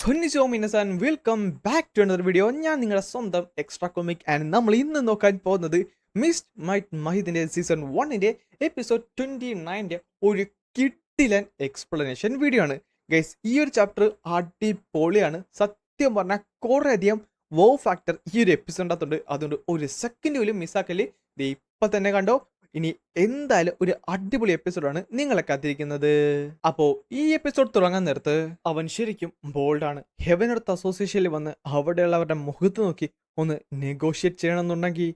കൊന്നിച്ചോ മിനസാൻ welcome back to another video. ഞാൻ നിങ്ങളുടെ സ്വന്തം എക്സ്ട്രാ കോമിക് ആൻഡ് നമ്മൾ ഇന്ന് നോക്കാൻ പോകുന്നത് മിസ്റ്റ് മൈറ്റ് മഹിദിന്റെ സീസൺ 1ന്റെ എപ്പിസോഡ് 29ന്റെ ഒരു കിട്ടിലൻ എക്സ്പ്ലനേഷൻ വീഡിയോ ആണ് ഗൈസ്. ഈ ഒരു ചാപ്റ്റർ അടിപൊളിയാണ്. സത്യം പറഞ്ഞാൽ കുറേ അധികം വോ ഫാക്ടർ ഈ ഒരു എപ്പിസോഡിനകത്തുണ്ട്. അതുകൊണ്ട് ഒരു സെക്കൻഡ് പോലും മിസ്സാക്കല്. ഇപ്പൊ തന്നെ കണ്ടോ. ഇനി എന്തായാലും ഒരു അടിപൊളി എപ്പിസോഡാണ് നിങ്ങളെ കാത്തിരിക്കുന്നത്. അപ്പോ ഈ എപ്പിസോഡ് തുടങ്ങാൻ നേരത്ത് അവൻ ശരിക്കും ബോൾഡാണ്. ഹെവൻ എർത്ത് അസോസിയേഷനിൽ വന്ന് അവിടെയുള്ളവരുടെ മുഖത്ത് നോക്കി ഒന്ന് നെഗോഷിയേറ്റ് ചെയ്യണമെന്നുണ്ടെങ്കിൽ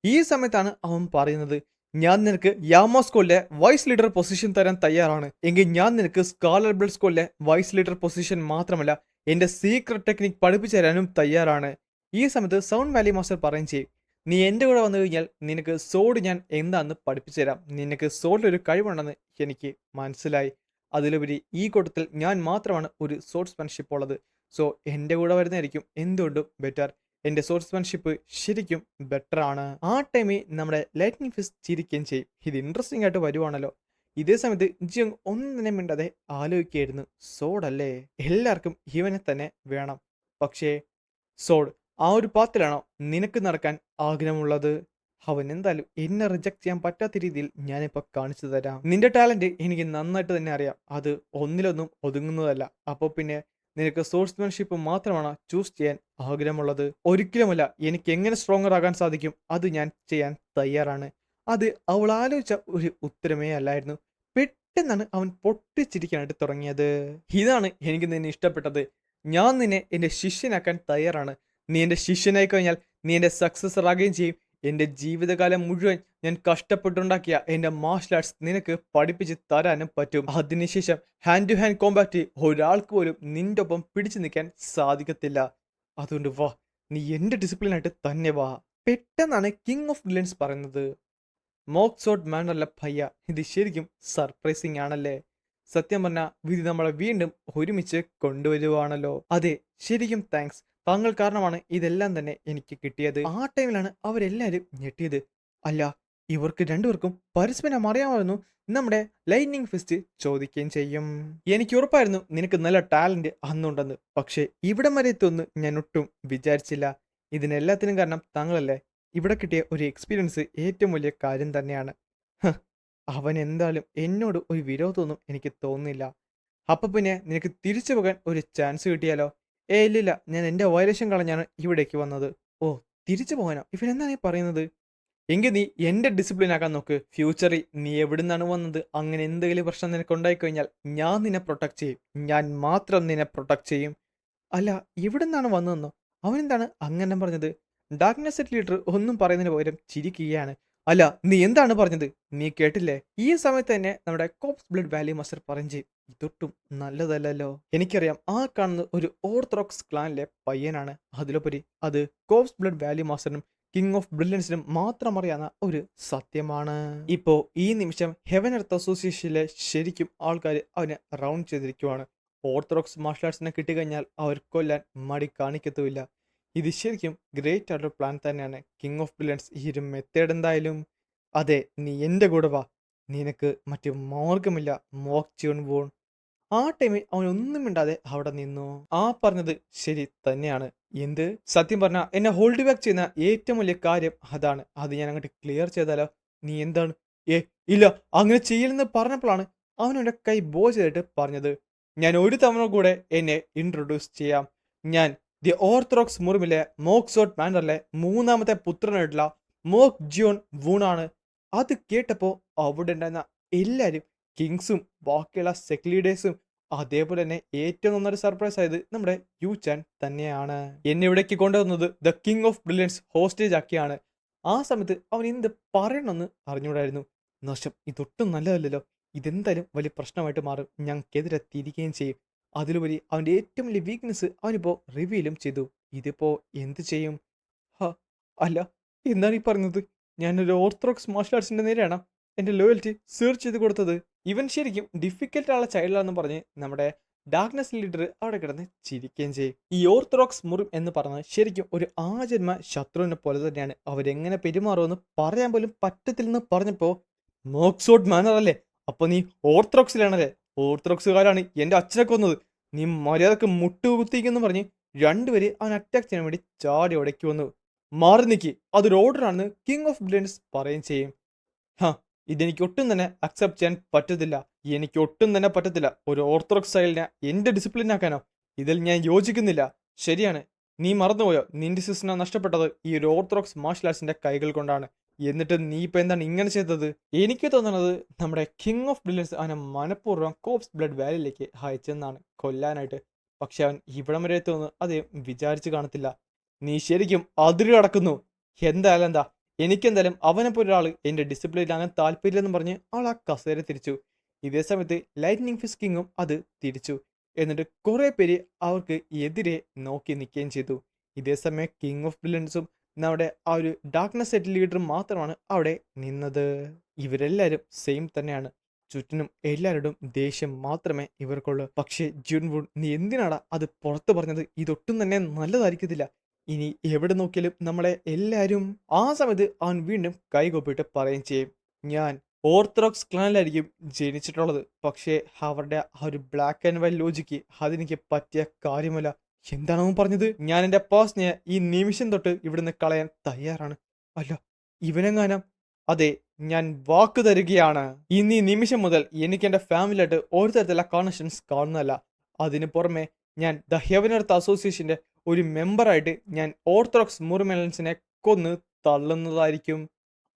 ഈ സമയത്താണ് അവൻ പറയുന്നത്, ഞാൻ നിനക്ക് യാമോ സ്കൂളിലെ വൈസ് ലീഡർ പൊസിഷൻ തരാൻ തയ്യാറാണ് എങ്കിൽ ഞാൻ നിനക്ക് സ്കാലർ ബ്ലഡ് സ്കൂളിലെ വൈസ് ലീഡർ പൊസിഷൻ മാത്രമല്ല എന്റെ സീക്രട്ട് ടെക്നിക് പഠിപ്പിച്ചു തരാനും തയ്യാറാണ്. ഈ സമയത്ത് സൗണ്ട് വാലി മാസ്റ്റർ പറയും ചെയ്യും, നീ എൻ്റെ കൂടെ വന്നു കഴിഞ്ഞാൽ നിനക്ക് സോഡ് ഞാൻ എന്താണെന്ന് പഠിപ്പിച്ചു തരാം. നിനക്ക് സോഡിലൊരു കഴിവുണ്ടെന്ന് എനിക്ക് മനസ്സിലായി. അതിലുപരി ഈ കൂട്ടത്തിൽ ഞാൻ മാത്രമാണ് ഒരു സോഡ്സ്മാൻഷിപ്പ് ഉള്ളത്. സോ എൻ്റെ കൂടെ വരുന്നതായിരിക്കും എന്തുകൊണ്ടും ബെറ്റർ. എൻ്റെ സോഡ്സ്മാൻഷിപ്പ് ശരിക്കും ബെറ്റർ ആണ്. ആ ടൈമിൽ നമ്മുടെ ലൈറ്റ്നിങ് ഫിസ്റ്റ് ചിരിക്കുകയും ചെയ്യും. ഇത് ഇൻട്രസ്റ്റിംഗ് ആയിട്ട് വരുവാണല്ലോ. ഇതേ സമയത്ത് ജിയോങ് ഒന്നും തന്നെ മിണ്ടാതെ ആലോചിക്കുകയായിരുന്നു, സോഡല്ലേ, എല്ലാവർക്കും ഇവനെ തന്നെ വേണം. പക്ഷേ സോഡ്, ആ ഒരു പാത്തിലാണോ നിനക്ക് നടക്കാൻ ആഗ്രഹമുള്ളത്? അവൻ എന്തായാലും എന്നെ റിജക്ട് ചെയ്യാൻ പറ്റാത്ത രീതിയിൽ ഞാനിപ്പോ കാണിച്ചു തരാം. നിന്റെ ടാലന്റ് എനിക്ക് നന്നായിട്ട് തന്നെ അറിയാം. അത് ഒന്നിലൊന്നും ഒതുങ്ങുന്നതല്ല. അപ്പോൾ പിന്നെ നിനക്ക് സോഴ്സ്മാൻഷിപ്പ് മാത്രമാണ് ചൂസ് ചെയ്യാൻ ആഗ്രഹമുള്ളത്? ഒരിക്കലുമല്ല. എനിക്ക് എങ്ങനെ സ്ട്രോങ്ങർ ആകാൻ സാധിക്കും അത് ഞാൻ ചെയ്യാൻ തയ്യാറാണ്. അത് അവൾ ആലോചിച്ച ഒരു ഉത്തരമേ അല്ലായിരുന്നു. പെട്ടെന്നാണ് അവൻ പൊട്ടിച്ചിരിക്കാനായിട്ട് തുടങ്ങിയത്. ഇതാണ് എനിക്ക് നിന്നെ ഇഷ്ടപ്പെട്ടത്. ഞാൻ നിന്നെ എന്റെ ശിഷ്യനാക്കാൻ തയ്യാറാണ്. നീ എൻ്റെ ശിഷ്യനായി കഴിഞ്ഞാൽ നീ എൻ്റെ സക്സസർ ആകുകയും ചെയ്യും. എൻ്റെ ജീവിതകാലം മുഴുവൻ ഞാൻ കഷ്ടപ്പെട്ടുണ്ടാക്കിയ എൻ്റെ മാർഷൽ ആർട്സ് നിനക്ക് പഠിപ്പിച്ച് തരാനും പറ്റും. അതിനുശേഷം ഹാൻഡ് ടു ഹാൻഡ് കോമ്പാറ്റ് ഒരാൾക്ക് പോലും നിന്റെ ഒപ്പം പിടിച്ചു നിൽക്കാൻ സാധിക്കത്തില്ല. അതുകൊണ്ട് വാ, നീ എൻ്റെ ഡിസിപ്ലിനായിട്ട് തന്നെ വാ. പെട്ടെന്നാണ് കിങ് ഓഫ് വില്ലൻസ് പറയുന്നത്, മോക്സോട്ട് മാനല്ല ഭയ്യ, ഇത് ശരിക്കും സർപ്രൈസിങ് ആണല്ലേ. സത്യം പറഞ്ഞ വിധി നമ്മളെ വീണ്ടും ഒരുമിച്ച് കൊണ്ടുവരുവാണല്ലോ. അതെ, ശരിക്കും താങ്ക്സ്. താങ്കൾ കാരണമാണ് ഇതെല്ലാം തന്നെ എനിക്ക് കിട്ടിയത്. ആ ടൈമിലാണ് അവരെല്ലാരും ഞെട്ടിയത്. അല്ല, ഇവർക്ക് രണ്ടുപേർക്കും പരസ്പരം അറിയാമായിരുന്നു. നമ്മുടെ ലൈറ്റ്നിങ് ഫിസ്റ്റ് ചോദിക്കുകയും ചെയ്യും, എനിക്ക് ഉറപ്പായിരുന്നു നിനക്ക് നല്ല ടാലന്റ് അന്നുണ്ടെന്ന്. പക്ഷേ ഇവിടം വരെ എത്തുമെന്ന് ഞാൻ ഒട്ടും വിചാരിച്ചില്ല. ഇതിനെല്ലാത്തിനും കാരണം താങ്കളല്ലേ. ഇവിടെ കിട്ടിയ ഒരു എക്സ്പീരിയൻസ് ഏറ്റവും വലിയ കാര്യം തന്നെയാണ്. അവൻ എന്തായാലും എന്നോട് ഒരു വിരോധമൊന്നും എനിക്ക് തോന്നുന്നില്ല. അപ്പൊ പിന്നെ നിനക്ക് തിരിച്ചു പോകാൻ ഒരു ചാൻസ് കിട്ടിയാലോ? ഇല്ലില്ല, ഞാൻ എൻ്റെ വയലേഷൻ കളഞ്ഞാണ് ഇവിടേക്ക് വന്നത്. ഓ, തിരിച്ചു പോകാനോ? ഇവനെന്താണ് ഈ പറയുന്നത്? എങ്കിൽ നീ എൻ്റെ ഡിസിപ്ലിൻ ആക്കാൻ നോക്ക്. ഫ്യൂച്ചറിൽ നീ എവിടുന്നാണ് വന്നത്, അങ്ങനെ എന്തെങ്കിലും പ്രശ്നം നിനക്ക് ഉണ്ടായിക്കഴിഞ്ഞാൽ ഞാൻ നിന്നെ പ്രൊട്ടക്ട് ചെയ്യും. ഞാൻ മാത്രം നിന്നെ പ്രൊട്ടക്ട് ചെയ്യും. അല്ല, എവിടുന്നാണ് വന്നതെന്നോ? അവനെന്താണ് അങ്ങനെ പറഞ്ഞത്? ഡാർക്ക്നെസ് സെറ്റ് ലീഡർ ഒന്നും പറയുന്നതിന് പകരം ചിരിക്കുകയാണ്. അല്ല, നീ എന്താണ് പറഞ്ഞത്? നീ കേട്ടില്ലേ? ഈ സമയത്ത് തന്നെ നമ്മുടെ കോപ്സ് ബ്ലഡ് വാലി മാസ്റ്റർ പറയും ചെയ്യും, ഇതൊട്ടും നല്ലതല്ലല്ലോ. എനിക്കറിയാം, ആ കാണുന്ന ഒരു ഓർത്തഡോക്സ് ക്ലാനിലെ പയ്യനാണ്. അതിലുപരി അത് കോപ്സ് ബ്ലഡ് വാലി മാസ്റ്ററിനും കിങ് ഓഫ് ബ്രില്യൻസിനും മാത്രം അറിയാവുന്ന ഒരു സത്യമാണ്. ഇപ്പോ ഈ നിമിഷം ഹെവൻ എർത്ത് അസോസിയേഷനിലെ ശരിക്കും ആൾക്കാർ അവനെ റൗണ്ട് ചെയ്തിരിക്കുവാണ്. ഓർത്തഡോക്സ് മാർഷൽ ആർട്സിനെ കിട്ടിക്കഴിഞ്ഞാൽ അവർ കൊല്ലാൻ മടി കാണിക്കത്തുമില്ല. ഇത് ശരിക്കും ഗ്രേറ്റ് ആയിട്ടൊരു പ്ലാൻ തന്നെയാണ്. കിങ് ഓഫ് ബ്രില്യൻസ് ഈ ഒരു മെത്തേഡ് എന്തായാലും. അതെ, നീ എൻ്റെ കൂടെ വാ. നിനക്ക് മറ്റു മാർഗമില്ല മോക്ക് ച്യൂൺ വോൺ. ആ ടൈമിൽ അവൻ ഒന്നും മിണ്ടാതെ അവിടെ നിന്നു. ആ പറഞ്ഞത് ശരി തന്നെയാണ്. എന്ത്? സത്യം പറഞ്ഞാൽ എന്നെ ഹോൾഡ് ബാക്ക് ചെയ്യുന്ന ഏറ്റവും വലിയ കാര്യം അതാണ്. അത് ഞാൻ അങ്ങോട്ട് ക്ലിയർ ചെയ്താലോ? നീ എന്താണ്? ഇല്ല, അങ്ങനെ ചെയ്യലെന്ന് പറഞ്ഞപ്പോഴാണ് അവൻ എൻ്റെ കൈ ബോ ചെയ്തിട്ട് പറഞ്ഞത്, ഞാൻ ഒരു തവണ കൂടെ എന്നെ ഇൻട്രൊഡ്യൂസ് ചെയ്യാം. ഞാൻ ദി ഓർത്തഡോക്സ് മുറിമിലെ മോക്സോട്ട് മാനറിലെ മൂന്നാമത്തെ പുത്രനായിട്ടുള്ള മോക്ക് ജിയോൺ വൂണാണ്. അത് കേട്ടപ്പോൾ അവിടെ ഉണ്ടായിരുന്ന എല്ലാവരും, കിങ്സും ബാക്കിയുള്ള സെക്ലീഡേഴ്സും, അതേപോലെ തന്നെ ഏറ്റവും നന്നൊരു സർപ്രൈസ് ആയത് നമ്മുടെ യു ചാൻ തന്നെയാണ്. എന്നെ ഇവിടേക്ക് കൊണ്ടുവന്നത് the king of brilliance hostage ആക്കിയാണ്. ആ സമയത്ത് അവൻ എന്ത് പറയണമെന്ന് അറിഞ്ഞുകൂടായിരുന്നു. നഷ്ടം, ഇതൊട്ടും നല്ലതല്ലല്ലോ. ഇതെന്തായാലും വലിയ പ്രശ്നമായിട്ട് മാറും. ഞങ്ങൾക്കെതിരെ തിരികുകയും ചെയ്യും. അതിലുപരി അവൻ്റെ ഏറ്റവും വലിയ വീക്ക്നെസ് അവനിപ്പോൾ റിവീലും ചെയ്തു. ഇതിപ്പോ എന്ത് ചെയ്യും? ഹ, അല്ല, എന്താണ് ഈ പറയുന്നത്? ഞാനൊരു ഓർത്തഡോക്സ് മാർഷൽ ആർട്സിന്റെ നേരെയാണ് എൻ്റെ ലോയൽറ്റി സെർച്ച് ചെയ്ത് കൊടുത്തത്. ഇവൻ ശരിക്കും ഡിഫിക്കൽട്ട് ആളെ ചൈൽഡാണെന്ന് പറഞ്ഞ് നമ്മുടെ ഡാർക്ക്നെസ് ലീഡർ അവിടെ കിടന്ന് ചിരിക്കുകയും ചെയ്യും. ഈ ഓർത്തഡോക്സ് മുറിം എന്ന് പറഞ്ഞത് ശരിക്കും ഒരു ആജന്മ ശത്രുവിനെ പോലെ തന്നെയാണ്. അവരെങ്ങനെ പെരുമാറുമെന്ന് പറയാൻ പോലും പറ്റത്തില്ലെന്ന് പറഞ്ഞപ്പോ, മോക്സോട്ട് മാനർ അല്ലേ, അപ്പൊ നീ ഓർത്തഡോക്സിലാണല്ലേ? ഓർത്തഡോക്സുകാരാണ് എൻ്റെ അച്ഛനെ കൊന്നത്. നീ മര്യാദക്ക് മുട്ടുകുത്തിക്കെന്ന് പറഞ്ഞ് രണ്ടുപേര് അവൻ അറ്റാക്ക് ചെയ്യാൻ വേണ്ടി ചാടി ഉടയ്ക്ക് വന്നു. മാറി നിൽക്കി, അതൊരു ഓർഡറാണെന്ന് കിങ് ഓഫ് ബ്രില്യൻസ് പറയുകയും ചെയ്യും. ഹാ, ഇതെനിക്ക് ഒട്ടും തന്നെ അക്സെപ്റ്റ് ചെയ്യാൻ പറ്റത്തില്ല. എനിക്ക് ഒട്ടും തന്നെ പറ്റത്തില്ല. ഒരു ഓർത്തഡോക്സ് സ്റ്റൈലിനെ എന്റെ ഡിസിപ്ലിൻ ആക്കാനോ? ഇതിൽ ഞാൻ യോജിക്കുന്നില്ല. ശരിയാണ്, നീ മറന്നുപോയോ, നിന്റെ സിസ്റ്ററിനെ നഷ്ടപ്പെട്ടത് ഈ ഒരു ഓർത്തഡോക്സ് മാർഷൽ ആർട്സിന്റെ കൈകൾ കൊണ്ടാണ്. എന്നിട്ട് നീ ഇപ്പൊ എന്താണ് ഇങ്ങനെ ചെയ്തത്? എനിക്ക് തോന്നുന്നത് നമ്മുടെ കിങ് ഓഫ് ബ്രില്യൻസ് അവനെ മനഃപൂർവ്വം കോപ്സ് ബ്ലഡ് വാലിയിലേക്ക് അയച്ചെന്നാണ്, കൊല്ലാനായിട്ട്. പക്ഷെ അവൻ ഇവിടം വരെ എത്തുമെന്ന് അത് വിചാരിച്ചു കാണത്തില്ല. നീ ശരിക്കും അതിര് കടക്കുന്നു. എന്തായാലും എന്താ, എനിക്കെന്തായാലും അവനെപ്പോലെ ഒരാൾ എൻ്റെ ഡിസിപ്ലിൻ അങ്ങനെ താല്പര്യമില്ലെന്ന് പറഞ്ഞ് ആൾ ആ കസേര തിരിച്ചു. ഇതേ സമയത്ത് ലൈറ്റ്നിങ് ഫിസ്റ്റ് കിങ്ങും അത് തിരിച്ചു. എന്നിട്ട് കുറേ പേര് അവർക്ക് എതിരെ നോക്കി നിൽക്കുകയും ചെയ്തു. ഇതേ സമയം കിങ് ഓഫ് വില്ലൻസും നമ്മുടെ ആ ഒരു ഡാർക്ക്നെസ് സെറ്റ് ലീഡർ മാത്രമാണ് അവിടെ നിന്നത്. ഇവരെല്ലാവരും സെയിം തന്നെയാണ്. ചുറ്റിനും എല്ലാവരോടും ദേഷ്യം മാത്രമേ ഇവർക്കുള്ളൂ. പക്ഷേ ജുൻവുൺ, നീ എന്തിനാടാ അത് പുറത്ത് പറഞ്ഞത്? ഇതൊട്ടും തന്നെ നല്ലതായിരിക്കത്തില്ല. ഇനി എവിടെ നോക്കിയാലും നമ്മളെ എല്ലാവരും. ആ സമയത്ത് അവൻ വീണ്ടും കൈകൊപ്പിട്ട് പറയുകയും ചെയ്യും, ഞാൻ ഓർത്തഡോക്സ് ക്ലാനിലായിരിക്കും ജനിച്ചിട്ടുള്ളത്. പക്ഷേ അവരുടെ ആ ഒരു ബ്ലാക്ക് ആൻഡ് വൈറ്റ് ലോജിക്ക് അതെനിക്ക് പറ്റിയ കാര്യമല്ല. എന്താണ് അവൻ പറഞ്ഞത്? ഞാൻ എൻ്റെ പേഴ്സണെ ഈ നിമിഷം തൊട്ട് ഇവിടുന്ന് കളയാൻ തയ്യാറാണ്. അല്ല, ഇവനെങ്ങാനും? അതെ, ഞാൻ വാക്ക് തരികയാണ്. ഇന്ന് ഈ നിമിഷം മുതൽ എനിക്ക് എൻ്റെ ഫാമിലിയായിട്ട് ഒരു തരത്തിലുള്ള കണക്ഷൻസ് കാണുന്നതല്ല. അതിന് പുറമെ ഞാൻ ദ ഹെവൻ എർത്ത് അസോസിയേഷൻ്റെ ഒരു മെമ്പറായിട്ട് ഞാൻ ഓർത്തഡോക്സ് മുറിമെലൻസിനെ കൊന്ന് തള്ളുന്നതായിരിക്കും.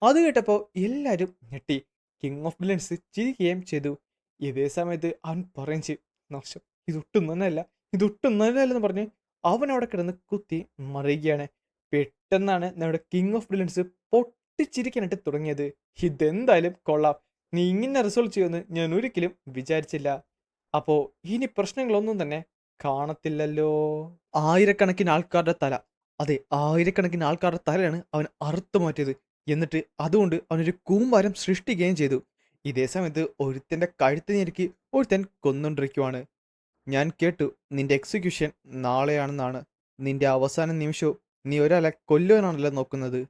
അത് കേട്ടപ്പോൾ എല്ലാവരും ഞെട്ടി. കിങ് ഓഫ് വില്ലൻസ് ചിരിക്കുകയും ചെയ്തു. ഇതേ സമയത്ത് അവൻ പറയും ചെയ്യും, നാശം, ഇതൊട്ടും നന്നല്ല, ഇതൊട്ടും നല്ലതല്ലെന്ന് പറഞ്ഞ് അവൻ അവിടെ കിടന്ന് കുത്തി മറിയുകയാണ്. പെട്ടെന്നാണ് നമ്മുടെ കിങ് ഓഫ് വില്ലൻസ് പൊട്ടിച്ചിരിക്കാനായിട്ട് തുടങ്ങിയത്. ഇതെന്തായാലും കൊള്ളാം, നീ ഇങ്ങനെ റിസോൾവ് ചെയ്യുമെന്ന് ഞാൻ ഒരിക്കലും വിചാരിച്ചില്ല. അപ്പോ ഇനി പ്രശ്നങ്ങളൊന്നും തന്നെ കാണത്തില്ലല്ലോ. ആയിരക്കണക്കിന് ആൾക്കാരുടെ തല, അതെ, ആയിരക്കണക്കിന് ആൾക്കാരുടെ തലയാണ് അവൻ അറുത്തു മാറ്റിയത്. എന്നിട്ട് അതുകൊണ്ട് അവനൊരു കൂമ്പാരം സൃഷ്ടിക്കുകയും ചെയ്തു. ഇതേ സമയത്ത് ഒരുത്തൻ്റെ കഴുത്ത് ഞെരുക്കി ഒരുത്തൻ കൊന്നുകൊണ്ടിരിക്കുവാണ്. ഞാൻ കേട്ടു നിന്റെ എക്സിക്യൂഷൻ നാളെയാണെന്നാണ്. നിന്റെ അവസാന നിമിഷവും നീ ഒരാളെ കൊല്ലുവാനാണല്ലോ നോക്കുന്നത്.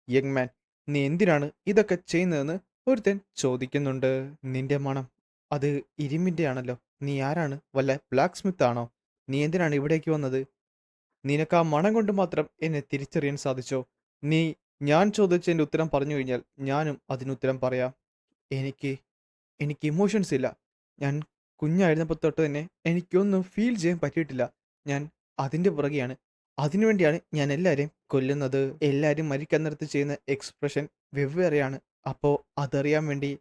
യങ് മാൻ, നീ എന്തിനാണ് ഇതൊക്കെ ചെയ്യുന്നതെന്ന് ഒരുത്തൻ ചോദിക്കുന്നുണ്ട്. നിന്റെ മണം അത് ഇരുമ്പിൻ്റെ ആണല്ലോ. നീ ആരാണ്? വല്ല ബ്ലാക്ക് സ്മിത്ത് ആണോ? നീ എന്തിനാണ് ഇവിടേക്ക് വന്നത്? നിനക്ക് ആ മണം കൊണ്ട് മാത്രം എന്നെ തിരിച്ചറിയാൻ സാധിച്ചോ? നീ ഞാൻ ചോദിച്ചതിൻ്റെ ഉത്തരം പറഞ്ഞു കഴിഞ്ഞാൽ ഞാനും അതിനുത്തരം പറയാം. എനിക്ക് എനിക്ക് ഇമോഷൻസ് ഇല്ല. ഞാൻ കുഞ്ഞായിരുന്നപ്പോൾ തൊട്ട് തന്നെ എനിക്കൊന്നും ഫീൽ ചെയ്യാൻ പറ്റിയിട്ടില്ല. ഞാൻ അതിൻ്റെ പുറകെയാണ്. അതിനുവേണ്ടിയാണ് ഞാൻ എല്ലാവരെയും കൊല്ലുന്നത്. എല്ലാവരും മരിക്കാൻ നേരത്ത് ചെയ്യുന്ന എക്സ്പ്രഷൻ വെവ്വേറെയാണ്. അപ്പോൾ അതറിയാൻ വേണ്ടി.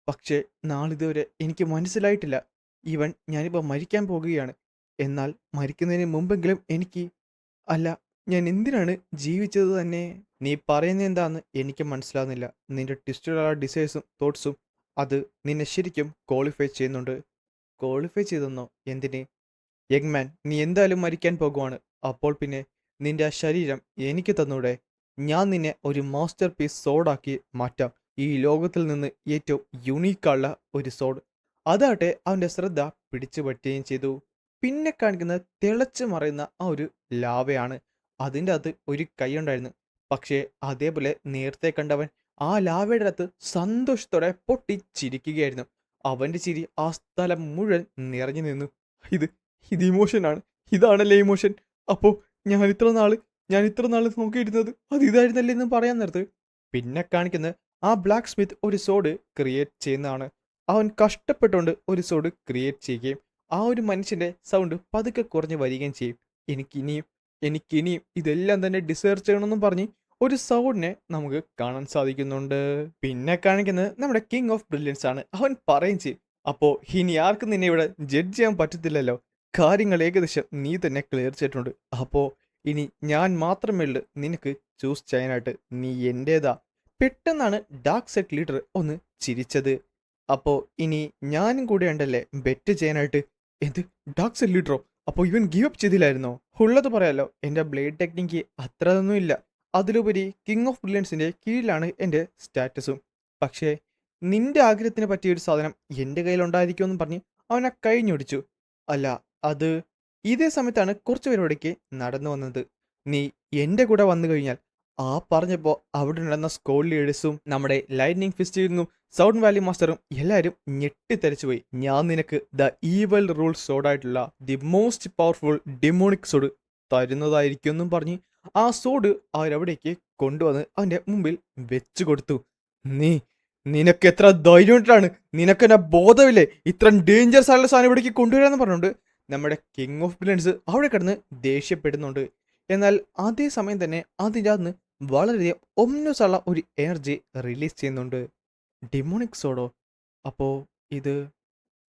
പക്ഷേ നാളിതുവരെ എനിക്ക് മനസ്സിലായിട്ടില്ല. ഈവൻ ഞാനിപ്പോൾ മരിക്കാൻ പോകുകയാണ്. എന്നാൽ മരിക്കുന്നതിന് മുമ്പെങ്കിലും എനിക്ക്, അല്ല, ഞാൻ എന്തിനാണ് ജീവിച്ചത് തന്നെ? നീ പറയുന്നത് എന്താന്ന് എനിക്ക് മനസ്സിലാകുന്നില്ല. നിന്റെ ട്വിസ്റ്റഡായ ഡിസൈർസും തോട്ട്സും അത് നിന്നെ ശരിക്കും ക്വാളിഫൈ ചെയ്യുന്നുണ്ട്. ക്വാളിഫൈ ചെയ്തെന്നോ? എന്തിന്? യങ് മാൻ, നീ എന്തായാലും മരിക്കാൻ പോകുവാണ്. അപ്പോൾ പിന്നെ നിന്റെ ആ ശരീരം എനിക്ക് തന്നൂടെ? ഞാൻ നിന്നെ ഒരു മാസ്റ്റർ പീസ് സോഡാക്കി മാറ്റാം. ഈ ലോകത്തിൽ നിന്ന് ഏറ്റവും യുണീക്കുള്ള ഒരു സോഡ്. അതാട്ടെ അവൻ്റെ ശ്രദ്ധ പിടിച്ചു പറ്റുകയും ചെയ്തു. പിന്നെ കാണിക്കുന്നത് തിളച്ചു മറയുന്ന ആ ഒരു ലാവയാണ്. അതിൻ്റെ അകത്ത് ഒരു കൈ ഉണ്ടായിരുന്നു. പക്ഷേ അതേപോലെ നേരത്തെ കണ്ടവൻ ആ ലാവയുടെ അകത്ത് സന്തോഷത്തോടെ പൊട്ടിച്ചിരിക്കുകയായിരുന്നു. അവൻ്റെ ചിരി ആ സ്ഥലം മുഴുവൻ നിറഞ്ഞു നിന്നു. ഇത് ഇത് ഇമോഷനാണ്. ഇതാണല്ലേ ഇമോഷൻ? അപ്പോൾ ഞാൻ ഇത്ര നാള് നോക്കിയിരുന്നത് അത് ഇതായിരുന്നല്ലേ എന്ന് പറയാൻ നേരത്ത് പിന്നെ കാണിക്കുന്നത് ആ ബ്ലാക്ക് സ്മിത്ത് ഒരു സോഡ് ക്രിയേറ്റ് ചെയ്യുന്നതാണ്. അവൻ കഷ്ടപ്പെട്ടുകൊണ്ട് ഒരു സോഡ് ക്രിയേറ്റ് ചെയ്യുകയും ആ ഒരു മനുഷ്യൻ്റെ സൗണ്ട് പതുക്കെ കുറഞ്ഞ് വരികയും ചെയ്യും. എനിക്കിനിയും എനിക്കിനിയും ഇതെല്ലാം തന്നെ ഡിസേർവ് ചെയ്യണമെന്നും പറഞ്ഞ് ഒരു സൗണ്ടിനെ നമുക്ക് കാണാൻ സാധിക്കുന്നുണ്ട്. പിന്നെ കാണിക്കുന്നത് നമ്മുടെ കിങ് ഓഫ് ബ്രില്യൻസ് ആണ്. അവൻ പറയും ചെയ്യും, അപ്പോൾ ഇനി ആർക്കും നിന്നെ ഇവിടെ ജഡ്ജ് ചെയ്യാൻ പറ്റത്തില്ലല്ലോ. കാര്യങ്ങൾ ഏകദേശം നീ തന്നെ ക്ലിയർ ചെയ്തിട്ടുണ്ട്. അപ്പോൾ ഇനി ഞാൻ മാത്രമേ ഉള്ളൂ നിനക്ക് ചൂസ് ചെയ്യാനായിട്ട്. നീ എൻ്റേതാ. പെട്ടെന്നാണ് ഡാർക്ക് സെറ്റ് ലീഡർ ഒന്ന് ചിരിച്ചത്. അപ്പോൾ ഇനി ഞാനും കൂടെ ഉണ്ടല്ലേ ബെറ്റ് ചെയ്യാനായിട്ട്? എന്ത്, ഡാർക്ക് സെറ്റ് ലീഡറോ? അപ്പോൾ ഇവൻ ഗീവ് അപ്പ് ചെയ്തില്ലായിരുന്നോ? ഉള്ളത് പറയാലോ, എൻ്റെ ബ്ലേഡ് ടെക്നിക്ക് അത്ര ഒന്നും ഇല്ല. അതിലുപരി കിങ് ഓഫ് ബ്രില്യൻസിൻ്റെ കീഴിലാണ് എൻ്റെ സ്റ്റാറ്റസും. പക്ഷേ നിന്റെ ആഗ്രഹത്തിന് പറ്റിയൊരു സാധനം എൻ്റെ കയ്യിലുണ്ടായിരിക്കുമെന്ന് പറഞ്ഞ് അവനെ കഴിഞ്ഞൊടിച്ചു. അല്ല, അത് ഇതേ സമയത്താണ് കുറച്ച് പേരോടേക്ക് നടന്നു വന്നത്. നീ എൻ്റെ കൂടെ വന്നു കഴിഞ്ഞാൽ ആ പറഞ്ഞപ്പോൾ അവിടെ ഉണ്ടായിരുന്ന സ്കോൾ ലീഡേഴ്സും നമ്മുടെ ലൈറ്റ്നിങ് ഫിസ്റ്റിങ്ങും സൗണ്ട് വാലി മാസ്റ്ററും എല്ലാവരും ഞെട്ടിത്തരിച്ചു പോയി. ഞാൻ നിനക്ക് ദ ഈവൽ റൂൾ സോഡായിട്ടുള്ള the most powerful demonic sword തരുന്നതായിരിക്കും എന്നും പറഞ്ഞ് ആ സോഡ് അവരവിടേക്ക് കൊണ്ടുവന്ന് അവൻ്റെ മുമ്പിൽ വെച്ചു കൊടുത്തു. നീ നിനക്ക് എത്ര ധൈര്യമായിട്ടാണ്, നിനക്കെന്നെ ബോധമില്ലേ ഇത്ര ഡേഞ്ചറസ് ആയിട്ടുള്ള സാധനം ഇവിടേക്ക് കൊണ്ടുവരാന്ന് പറഞ്ഞുകൊണ്ട് നമ്മുടെ കിങ് ഓഫ് വില്ലൻസ് അവിടെ കിടന്ന് ദേഷ്യപ്പെടുന്നുണ്ട്. എന്നാൽ അതേ സമയം തന്നെ അതിൻ്റെ അകത്ത് വളരെയധികം ഒമ്നസ് ഉള്ള ഒരു എനർജി റിലീസ് ചെയ്യുന്നുണ്ട്. ഡിമോണിക് സോഡോ? അപ്പോൾ ഇത്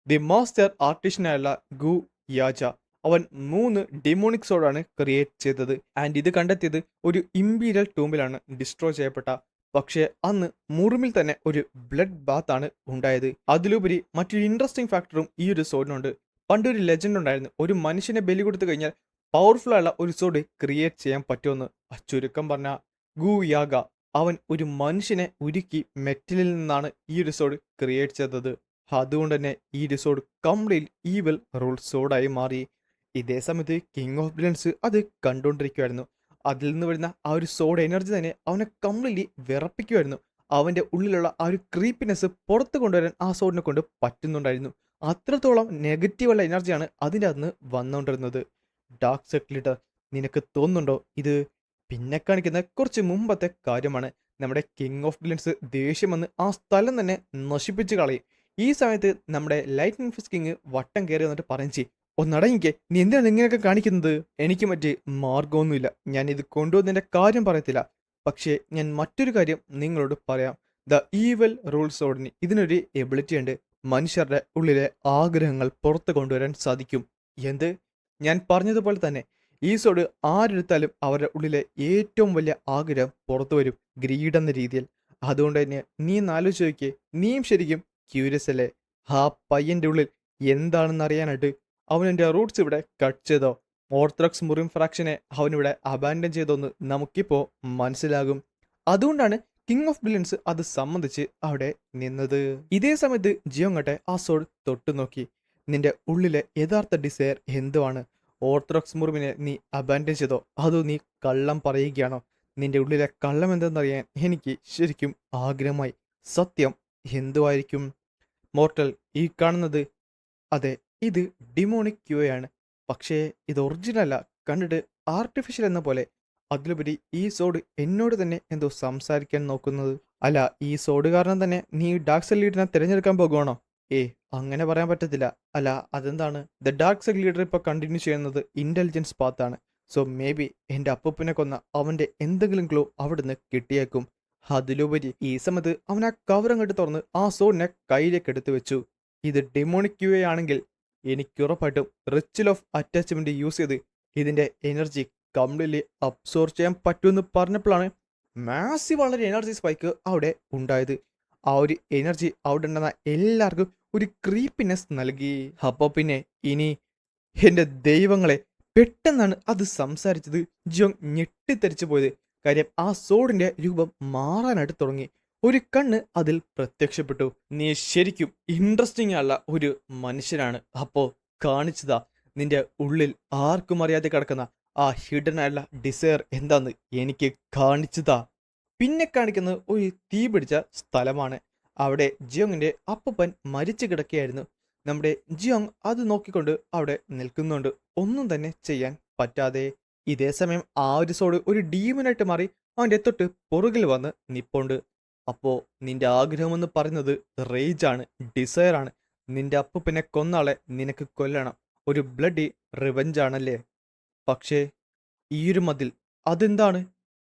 ദി മാസ്റ്റർ ആർട്ടിഷ്യനായുള്ള ഗു യാജ അവൻ 3 ഡിമോണിക് സോഡാണ് ക്രിയേറ്റ് ചെയ്തത്. ആൻഡ് ഇത് കണ്ടെത്തിയത് ഒരു ഇമ്പീരിയൽ ടൂമിലാണ് ഡിസ്ട്രോയ് ചെയ്യപ്പെട്ട. പക്ഷേ അന്ന് മുറിമിൽ തന്നെ ഒരു ബ്ലഡ് ബാത്ത് ആണ് ഉണ്ടായത്. അതിലുപരി മറ്റൊരു ഇൻട്രസ്റ്റിംഗ് ഫാക്ടറും ഈ ഒരു സോഡിനുണ്ട്. പണ്ടൊരു ലെജൻഡ് ഉണ്ടായിരുന്നു, ഒരു മനുഷ്യനെ ബലി കൊടുത്തു കഴിഞ്ഞാൽ പവർഫുൾ ആയുള്ള ഒരു സോഡ് ക്രിയേറ്റ് ചെയ്യാൻ പറ്റുമെന്ന്. ചുരുക്കം പറഞ്ഞ ഗു യാഗ അവൻ ഒരു മനുഷ്യനെ ഉരുക്കി മെറ്റലിൽ നിന്നാണ് ഈ ഒരു സോഡ് ക്രിയേറ്റ് ചെയ്തത്. അതുകൊണ്ട് തന്നെ ഈ ഒരു സോഡ് കംപ്ലീറ്റ് ഈവൽ റൂൾ സോഡായി മാറി. ഇതേ സമയത്ത് കിങ് ഓഫ് വില്ലൻസ് അത് കണ്ടുകൊണ്ടിരിക്കുമായിരുന്നു. അതിൽ നിന്ന് വരുന്ന ആ ഒരു സോഡ് എനർജി തന്നെ അവനെ കംപ്ലീറ്റ്ലി വിറപ്പിക്കുമായിരുന്നു. അവൻ്റെ ഉള്ളിലുള്ള ആ ഒരു ക്രീപ്പിനെസ് പുറത്ത് കൊണ്ടുവരാൻ ആ സോഡിനെ കൊണ്ട് പറ്റുന്നുണ്ടായിരുന്നു. അത്രത്തോളം നെഗറ്റീവുള്ള എനർജിയാണ് അതിൻ്റെ അകത്ത് വന്നുകൊണ്ടിരുന്നത്. ഡാർക്ക് സെർക്കിൾ ലീഡർ, നിനക്ക് തോന്നുന്നുണ്ടോ ഇത് പിന്നെ കാണിക്കുന്ന കുറച്ച് മുമ്പത്തെ കാര്യമാണ്? നമ്മുടെ കിങ് ഓഫ് വില്ലൻസ് ദേഷ്യം വന്ന് ആ സ്ഥലം തന്നെ നശിപ്പിച്ച് കളയും. ഈ സമയത്ത് നമ്മുടെ ലൈറ്റ്നിങ് ഫിസ്റ്റ് കിങ് വട്ടം കയറി വന്നിട്ട് പറഞ്ഞു, ഒന്നടങ്ങിക്കേ, നീ എന്തിനാണ് ഇങ്ങനെയൊക്കെ കാണിക്കുന്നത്? എനിക്ക് മറ്റേ മാർഗമൊന്നുമില്ല, ഞാൻ ഇത് കൊണ്ടുവന്നതിൻ്റെ കാര്യം പറയത്തില്ല. പക്ഷേ ഞാൻ മറ്റൊരു കാര്യം നിങ്ങളോട് പറയാം. ദ ഈവൽ റൂൾ സോഡിന് ഇതിനൊരു എബിലിറ്റി ഉണ്ട്. മനുഷ്യരുടെ ഉള്ളിലെ ആഗ്രഹങ്ങൾ പുറത്ത് കൊണ്ടുവരാൻ സാധിക്കും. എന്ത്? ഞാൻ പറഞ്ഞതുപോലെ തന്നെ ഈ സോഡ് ആരെടുത്താലും അവരുടെ ഉള്ളിലെ ഏറ്റവും വലിയ ആഗ്രഹം പുറത്തു വരും, ഗ്രീഡ് എന്ന രീതിയിൽ. അതുകൊണ്ട് തന്നെ നീ ആലോചിച്ച് നോക്കിയേ, നീയും ശരിക്കും ക്യൂരിയസ് അല്ലേ? ആ പയ്യൻ്റെ ഉള്ളിൽ എന്താണെന്ന് അറിയാനായിട്ട്. അവൻ എൻ്റെ റൂട്ട്സ് ഇവിടെ കട്ട് ചെയ്തോ, ഓർത്തഡോക്സ് മുറിം ഫ്രാക്ഷനെ അവനിവിടെ അബാൻഡൻ ചെയ്തോന്ന് നമുക്കിപ്പോൾ മനസ്സിലാകും. അതുകൊണ്ടാണ് കിങ് ഓഫ് വില്ലൻസ് അത് സംബന്ധിച്ച് അവിടെ നിന്നത്. ഇതേ സമയത്ത് ജിയോങ്ങട്ടെ ആ സോഡ് തൊട്ടു നോക്കി. നിന്റെ ഉള്ളിലെ യഥാർത്ഥ ഡിസയർ എന്തുവാണ്? ഓർത്തഡോക്സ് മുറിവിനെ നീ അബാൻഡൻ ചെയ്തോ, അതോ നീ കള്ളം പറയുകയാണോ? നിന്റെ ഉള്ളിലെ കള്ളം എന്തെന്നറിയാൻ എനിക്ക് ശരിക്കും ആഗ്രഹമായി. സത്യം എന്തുവായിരിക്കും? മോർട്ടൽ, ഈ കാണുന്നത്, അതെ, ഇത് ഡിമോണിക് ക്യൂയാണ്. പക്ഷേ ഇത് ഒറിജിനല്ല, കണ്ടിട്ട് ആർട്ടിഫിഷ്യൽ എന്ന പോലെ. അതിലുപരി ഈ സോഡ് എന്നോട് തന്നെ എന്തോ സംസാരിക്കാൻ നോക്കുന്നത്. അല്ല, ഈ സോഡ് കാരണം തന്നെ നീ ഡാർക്ക് സെൽ ലീഡറിനെ തിരഞ്ഞെടുക്കാൻ പോകുവാണോ? അങ്ങനെ പറയാൻ പറ്റത്തില്ല. അല്ല, അതെന്താണ്? ദ ഡാർക്ക് സെൽ ലീഡർ ഇപ്പോൾ കണ്ടിന്യൂ ചെയ്യുന്നത് ഇന്റലിജൻസ് പാത്താണ്. സോ മേ ബി എൻ്റെ അപ്പൂപ്പനെ കൊന്ന അവൻ്റെ എന്തെങ്കിലും ക്ലൂ അവിടുന്ന് കിട്ടിയേക്കും. അതിലുപരി ഈ സമയത്ത് അവൻ ആ കവർ അങ്ങോട്ട് തുറന്ന് ആ സോഡിനെ കയ്യിലേക്ക് എടുത്തു വെച്ചു. ഇത് ഡെമോണിക് ക്യൂ ആണെങ്കിൽ എനിക്ക് ഉറപ്പായിട്ടും റിച്ചിൽ ഓഫ് അറ്റാച്ച്മെന്റ് യൂസ് ചെയ്ത് ഇതിന്റെ എനർജി കംപ്ലീറ്റ്ലി അബ്സോർവ് ചെയ്യാൻ പറ്റുമെന്ന് പറഞ്ഞപ്പോഴാണ് മാസീവ് വളരെ എനർജി സ്പൈക്ക് അവിടെ ഉണ്ടായത്. ആ ഒരു എനർജി അവിടെ ഉണ്ടെന്ന എല്ലാവർക്കും ഒരു ക്രീപ്പിനെസ് നൽകി. അപ്പോൾ പിന്നെ ഇനി എൻ്റെ ദൈവങ്ങളെ, പെട്ടെന്നാണ് അത് സംസാരിച്ചത്. ജിയോങ് ഞെട്ടിത്തെറിച്ചു പോയത്. കാര്യം ആ സോഡിന്റെ രൂപം മാറാനായിട്ട് തുടങ്ങി. ഒരു കണ്ണ് അതിൽ പ്രത്യക്ഷപ്പെട്ടു. നീ ശരിക്കും ഇൻട്രസ്റ്റിംഗ് ആയുള്ള ഒരു മനുഷ്യനാണ്. അപ്പോ കാണിച്ചതാ നിന്റെ ഉള്ളിൽ ആർക്കും അറിയാതെ കിടക്കുന്ന ആ ഹിഡൻ ആയുള്ള ഡിസയർ എന്താന്ന് എനിക്ക് കാണിച്ചതാ. പിന്നെ കാണിക്കുന്നത് ഒരു തീ പിടിച്ച സ്ഥലമാണ്. അവിടെ ജിയോങ്ങിന്റെ അപ്പൻ മരിച്ചു കിടക്കുകയായിരുന്നു. നമ്മുടെ ജിയോങ് അത് നോക്കിക്കൊണ്ട് അവിടെ നിൽക്കുന്നുണ്ട്, ഒന്നും തന്നെ ചെയ്യാൻ പറ്റാതെ. ഇതേ സമയം ആ ഒരു സോഡ് ഒരു ഡീമനായിട്ട് മാറി അവൻ്റെ തൊട്ട് പുറകിൽ വന്ന് നിപ്പുണ്ട്. അപ്പോൾ നിന്റെ ആഗ്രഹമെന്ന് പറയുന്നത് റേജ് ആണ്, ഡിസയർ ആണ്. നിന്റെ അപ്പൂപ്പനെ കൊന്നാളെ നിനക്ക് കൊല്ലണം, ഒരു ബ്ലഡി റിവെഞ്ച് ആണല്ലേ? പക്ഷേ ഈയൊരു മതിൽ, അതെന്താണ്?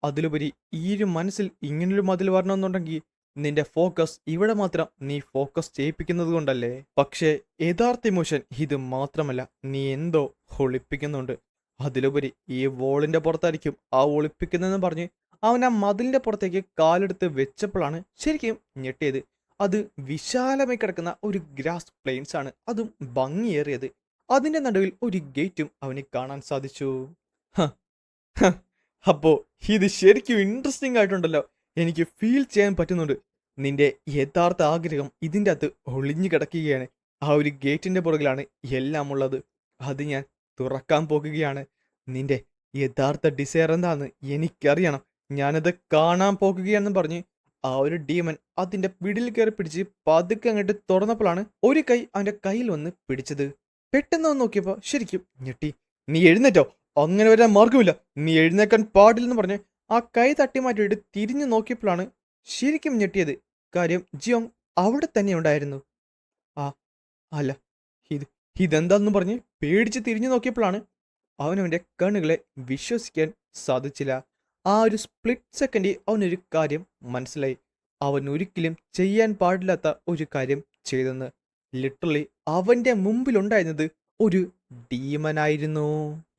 അതിലുപരി ഈയൊരു മനസ്സിൽ ഇങ്ങനൊരു മതിൽ വരണമെന്നുണ്ടെങ്കിൽ നിന്റെ ഫോക്കസ് ഇവിടെ മാത്രം നീ ഫോക്കസ് ചെയ്യിപ്പിക്കുന്നത് കൊണ്ടല്ലേ? പക്ഷേ യഥാർത്ഥ ഇമോഷൻ ഇത് മാത്രമല്ല, നീ എന്തോ ഒളിപ്പിക്കുന്നുണ്ട്. അതിലുപരി ഈ വോളിന്റെ പുറത്തായിരിക്കും ആ ഒളിപ്പിക്കുന്നതെന്ന് പറഞ്ഞ് അവൻ ആ മതിലിന്റെ പുറത്തേക്ക് കാലെടുത്ത് വെച്ചപ്പോഴാണ് ശരിക്കും ഞെട്ടിയത്. അത് വിശാലമായി കിടക്കുന്ന ഒരു ഗ്രാസ് പ്ലെയിൻസ് ആണ്, അതും ഭംഗിയേറിയത്. അതിന്റെ നടുവിൽ ഒരു ഗേറ്റും അവന് കാണാൻ സാധിച്ചു. അപ്പോ ഇത് ശരിക്കും ഇൻട്രസ്റ്റിംഗ് ആയിട്ടുണ്ടല്ലോ. എനിക്ക് ഫീൽ ചെയ്യാൻ പറ്റുന്നുണ്ട്. നിന്റെ യഥാർത്ഥ ആഗ്രഹം ഇതിൻ്റെ അകത്ത് ഒളിഞ്ഞു കിടക്കുകയാണ്. ആ ഒരു ഗേറ്റിന്റെ പുറകിലാണ് എല്ലാം ഉള്ളത്. അത് ഞാൻ തുറക്കാൻ പോകുകയാണ്. നിന്റെ യഥാർത്ഥ ഡിസയർ എന്താന്ന് എനിക്കറിയണം. ഞാനത് കാണാൻ പോകുകയാണെന്ന് പറഞ്ഞ് ആ ഒരു ഡീമൻ അതിന്റെ പിടിയിൽ കയറി പിടിച്ച് പതുക്കെ അങ്ങോട്ട് തുറന്നപ്പോഴാണ് ഒരു കൈ അവന്റെ കയ്യിൽ വന്ന് പിടിച്ചത്. പെട്ടെന്ന് അവൻ നോക്കിയപ്പോ ശരിക്കും ഞെട്ടി. നീ എഴുന്നേറ്റോ? അങ്ങനെ വരാൻ മാർഗമില്ല, നീ എഴുന്നേക്കാൻ പാടില്ലെന്ന് പറഞ്ഞ് ആ കൈ തട്ടി മാറ്റിയിട്ട് തിരിഞ്ഞു നോക്കിയപ്പോഴാണ് ശരിക്കും ഞെട്ടിയത്. കാര്യം ജിയോങ് അവിടെ തന്നെ ഉണ്ടായിരുന്നു. ആ അല്ല, ഇത് ഇതെന്താന്ന് പറഞ്ഞ് പേടിച്ച് തിരിഞ്ഞു നോക്കിയപ്പോഴാണ് അവനവന്റെ കണ്ണുകളെ വിശ്വസിക്കാൻ സാധിച്ചില്ല. ആ ഒരു സ്പ്ലിറ്റ് സെക്കൻഡിൽ അവനൊരു കാര്യം മനസ്സിലായി. അവൻ ഒരിക്കലും ചെയ്യാൻ പാടില്ലാത്ത ഒരു കാര്യം ചെയ്തെന്ന്. ലിറ്ററലി അവന്റെ മുമ്പിലുണ്ടായിരുന്നത് ഒരു ഡീമനായിരുന്നു.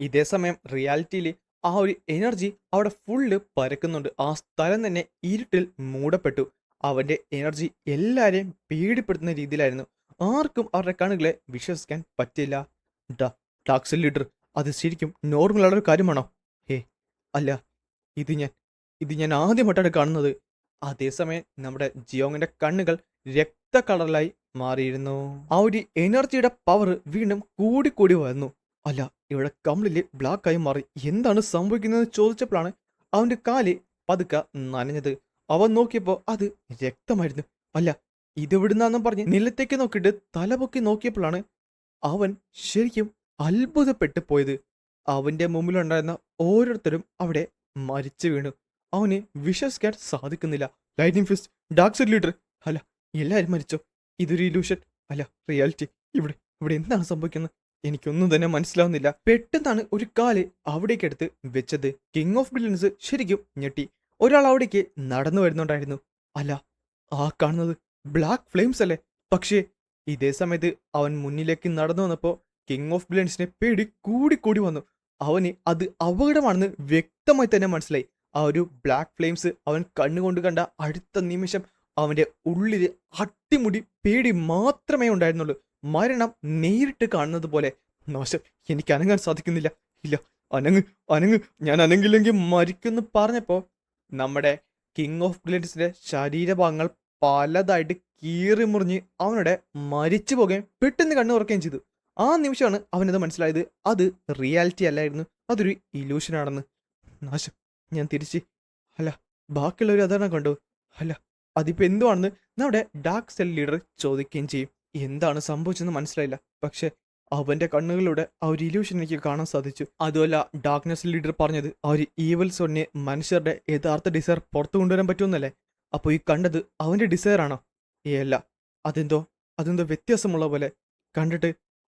ഇതേ സമയം റിയാലിറ്റിയിൽ ആ ഒരു എനർജി അവിടെ ഫുള്ള് പരക്കുന്നുണ്ട്. ആ സ്ഥലം തന്നെ ഇരുട്ടിൽ മൂടപ്പെട്ടു. അവന്റെ എനർജി എല്ലാരെയും പേടിപ്പെടുത്തുന്ന രീതിയിലായിരുന്നു. ആർക്കും അവരുടെ കണ്ണുകളെ വിശ്വസിക്കാൻ പറ്റില്ല. ടാക്സൽ ലീഡർ, അത് ശരിക്കും നോർമലുള്ള ഒരു കാര്യമാണോ? ഹേ അല്ല, ഇത് ഞാൻ ഇത് ഞാൻ ആദ്യമായിട്ടാണ് കാണുന്നത്. അതേസമയം നമ്മുടെ ജിയോങ്ങിന്റെ കണ്ണുകൾ രക്ത കളറിലായി മാറിയിരുന്നു. ആ ഒരു എനർജിയുടെ പവർ വീണ്ടും കൂടിക്കൂടി വന്നു. അല്ല, ഇവിടെ കംപ്ലീറ്റ്ലി ബ്ലാക്ക് ആയി മാറി. എന്താണ് സംഭവിക്കുന്നത് ചോദിച്ചപ്പോഴാണ് അവന്റെ കാല് പതുക്കെ നനഞ്ഞത്. അവൻ നോക്കിയപ്പോ അത് രക്തമായിരുന്നു. അല്ല, ഇതെവിടുന്നാന്നും പറഞ്ഞ് നിലത്തേക്ക് നോക്കിയിട്ട് തലപൊക്കി നോക്കിയപ്പോഴാണ് അവൻ ശരിക്കും അത്ഭുതപ്പെട്ടു പോയത്. അവന്റെ മുമ്പിലുണ്ടായിരുന്ന ഓരോരുത്തരും അവിടെ മരിച്ചു വീണു. അവന് വിശ്വസിക്കാൻ സാധിക്കുന്നില്ല. ലൈറ്റിംഗ് ഫിസ്റ്റ്, ഡാർക്ക് ലീഡർ, അല്ല എല്ലാരും മരിച്ചോ? ഇതൊരു ഇലൂഷൻ അല്ല, റിയാലിറ്റി. ഇവിടെ ഇവിടെ എന്താണ് സംഭവിക്കുന്നത്? എനിക്കൊന്നും തന്നെ മനസ്സിലാവുന്നില്ല. പെട്ടെന്നാണ് ഒരു കാല് അവിടേക്ക് എടുത്ത് വെച്ചത്. കിങ് ഓഫ് വില്ലൻസ് ശരിക്കും ഞെട്ടി. ഒരാൾ അവിടേക്ക് നടന്നു വരുന്നുണ്ടായിരുന്നു. അല്ല, ആ കാണുന്നത് ബ്ലാക്ക് ഫ്ലെയിംസ് അല്ലേ? പക്ഷേ ഇതേ സമയത്ത് അവൻ മുന്നിലേക്ക് നടന്നു വന്നപ്പോ കിങ് ഓഫ് വില്ലൻസിനെ പേടി കൂടിക്കൂടി വന്നു. അവന് അത് അപകടമാണെന്ന് വ്യക്തമായി തന്നെ മനസ്സിലായി. ആ ഒരു ബ്ലാക്ക് ഫ്ലെയിംസ് അവൻ കണ്ണുകൊണ്ട് കണ്ട അടുത്ത നിമിഷം അവന്റെ ഉള്ളിൽ അട്ടിമുടി പേടി മാത്രമേ ഉണ്ടായിരുന്നുള്ളൂ. മരണം നേരിട്ട് കാണുന്നത് പോലെ. നാശം, എനിക്ക് അനങ്ങാൻ സാധിക്കുന്നില്ല. ഇല്ല, അനങ്ങ് അനങ്ങ്, ഞാൻ അനങ്ങില്ലെങ്കിൽ മരിക്കുമെന്ന് പറഞ്ഞപ്പോ നമ്മുടെ കിങ് ഓഫ് വില്ലൻസിന്റെ ശരീരഭാഗങ്ങൾ പലതായിട്ട് കീറി മുറിഞ്ഞ് അവനുടെ മരിച്ചു പോകുകയും പെട്ടെന്ന് കണ്ണു തുറക്കുകയും ചെയ്തു. ആ നിമിഷമാണ് അവനത് മനസ്സിലായത്. അത് റിയാലിറ്റി അല്ലായിരുന്നു, അതൊരു ഇലൂഷനാണെന്ന്. നാശം, ഞാൻ തിരിച്ച്. അല്ല, ബാക്കിയുള്ളവർ അതാണ് കണ്ടു. അല്ല, അതിപ്പോ എന്തുവാണെന്ന് നമ്മുടെ ഡാർക്ക് സെൽ ലീഡർ ചോദിക്കുകയും ചെയ്യും. എന്താണ് സംഭവിച്ചെന്ന് മനസ്സിലായില്ല. പക്ഷെ അവന്റെ കണ്ണുകളിലൂടെ ആ ഒരു ഇലൂഷൻ എനിക്ക് കാണാൻ സാധിച്ചു. അതുമല്ല, ഡാർക്ക്നെസ് ലീഡർ പറഞ്ഞത് ആ ഒരു ഈവൽ സോണിന് മനുഷ്യരുടെ യഥാർത്ഥ ഡിസയർ പുറത്തു കൊണ്ടുവരാൻ പറ്റുമെന്നല്ലേ? അപ്പോൾ ഈ കണ്ടത് അവന്റെ ഡിസയർ ആണോ? അല്ല, അതെന്തോ വ്യത്യാസമുള്ള പോലെ. കണ്ടിട്ട്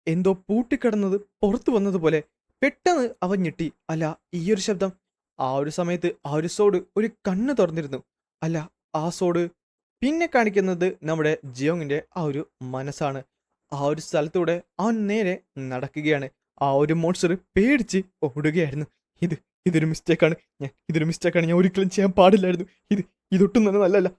എന്തോ പൂട്ടിക്കിടന്നത് പുറത്തു വന്നതുപോലെ. പെട്ടെന്ന് അവൻ ഞെട്ടി. അല്ല, ഈ ഒരു ശബ്ദം. ആ ഒരു സമയത്ത് ആ ഒരു സോഡ് ഒരു കണ്ണ് തുറന്നിരുന്നു. അല്ല, ആ സോഡ് പിന്നെ കാണിക്കുന്നത് നമ്മുടെ ജിയോങ്ങിന്റെ ആ ഒരു മനസ്സാണ്. ആ ഒരു സ്ഥലത്തൂടെ അവൻ നേരെ നടക്കുകയാണ്. ആ ഒരു മോൺസ്റ്റർ പേടിച്ച് ഓടുകയായിരുന്നു. ഇതൊരു മിസ്റ്റേക്കാണ്. ഞാൻ ഒരിക്കലും ചെയ്യാൻ പാടില്ലായിരുന്നു. ഇതൊട്ടും തന്നെ നല്ലല്ല.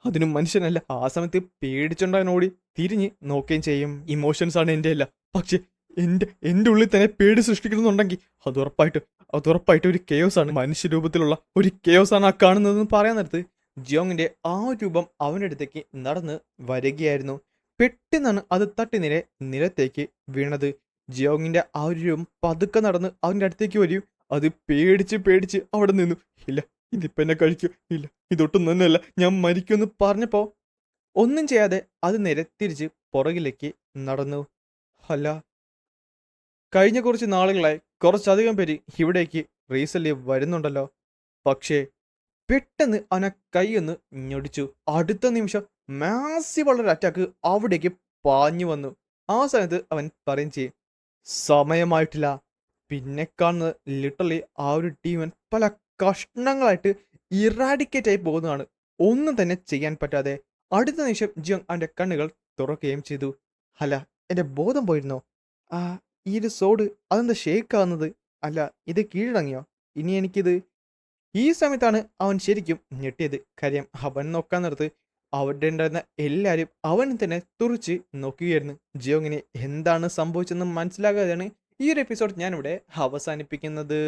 അതിനും മനുഷ്യനല്ല. ആ സമയത്ത് പേടിച്ചുണ്ടാകാൻ ഓടി തിരിഞ്ഞ് നോക്കുകയും ചെയ്യും. ഇമോഷൻസ് ആണ് എൻ്റെ അല്ല. പക്ഷെ എൻ്റെ ഉള്ളിൽ തന്നെ പേടി സൃഷ്ടിക്കുന്നുണ്ടെങ്കിൽ അത് ഉറപ്പായിട്ട് ഒരു കെയോസ് ആണ്. മനുഷ്യരൂപത്തിലുള്ള ഒരു കെയോസ് ആണ് ആ കാണുന്നതെന്ന് പറയാൻ നേരത്ത് ജിയോങ്ങിന്റെ ആ രൂപം അവൻ്റെ അടുത്തേക്ക് നടന്ന് വരികയായിരുന്നു. പെട്ടെന്നാണ് അത് തട്ടി നിലത്തേക്ക് വീണത്. ജിയോങ്ങിന്റെ ആ ഒരു രൂപം പതുക്കെ നടന്ന് അവൻ്റെ അടുത്തേക്ക് വരും. അത് പേടിച്ച് അവിടെ നിന്നു. ഇല്ല, ഇതിപ്പോ എന്നെ കഴിക്കൂ. ഇല്ല, ഇതൊട്ടും തന്നെയല്ല, ഞാൻ മരിക്കുമെന്ന് പറഞ്ഞപ്പോ ഒന്നും ചെയ്യാതെ അത് നേരെ തിരിച്ച് പുറകിലേക്ക് നടന്നു. അല്ല, കഴിഞ്ഞ കുറച്ച് നാളുകളായി കുറച്ചധികം പേര് ഇവിടേക്ക് റീസെന്റ് വരുന്നുണ്ടല്ലോ. പക്ഷേ പെട്ടെന്ന് അവനെ കൈയൊന്ന് ഞൊടിച്ചു. അടുത്ത നിമിഷം മാസിവുള്ളൊരു അറ്റാക്ക് അവിടേക്ക് പാഞ്ഞു വന്നു. ആ സമയത്ത് അവൻ പറയും ചെയ്യും, സമയമായിട്ടില്ല. പിന്നെ കാണുന്നത് ലിറ്ററലി ആ ഒരു ടീമൻ പല കഷ്ണങ്ങളായിട്ട് ഇറാഡിക്കേറ്റ് ആയി പോകുന്നതാണ്. ഒന്നും തന്നെ ചെയ്യാൻ പറ്റാതെ. അടുത്ത നിമിഷം ജിയോങ് അവന്റെ കണ്ണുകൾ തുറക്കുകയും ചെയ്തു. അല്ല, എന്റെ ബോധം പോയിരുന്നോ? ആ ഈ ഒരു സോഡ് അതെന്താ ഷേക്ക് ആവുന്നത്? അല്ല, ഇത് കീഴടങ്ങിയോ? ഇനി എനിക്കിത്. ഈ സമയത്താണ് അവൻ ശരിക്കും ഞെട്ടിയത്. കാര്യം അവൻ നോക്കാൻ നേരത്ത് അവിടെ ഉണ്ടായിരുന്ന എല്ലാവരും അവൻ തന്നെ തുറിച്ച് നോക്കുകയായിരുന്നു. ജിയോങ്ങിന് എന്താണ് സംഭവിച്ചെന്ന് മനസ്സിലാകാതെയാണ് ഈ ഒരു എപ്പിസോഡ് ഞാനിവിടെ അവസാനിപ്പിക്കുന്നത്.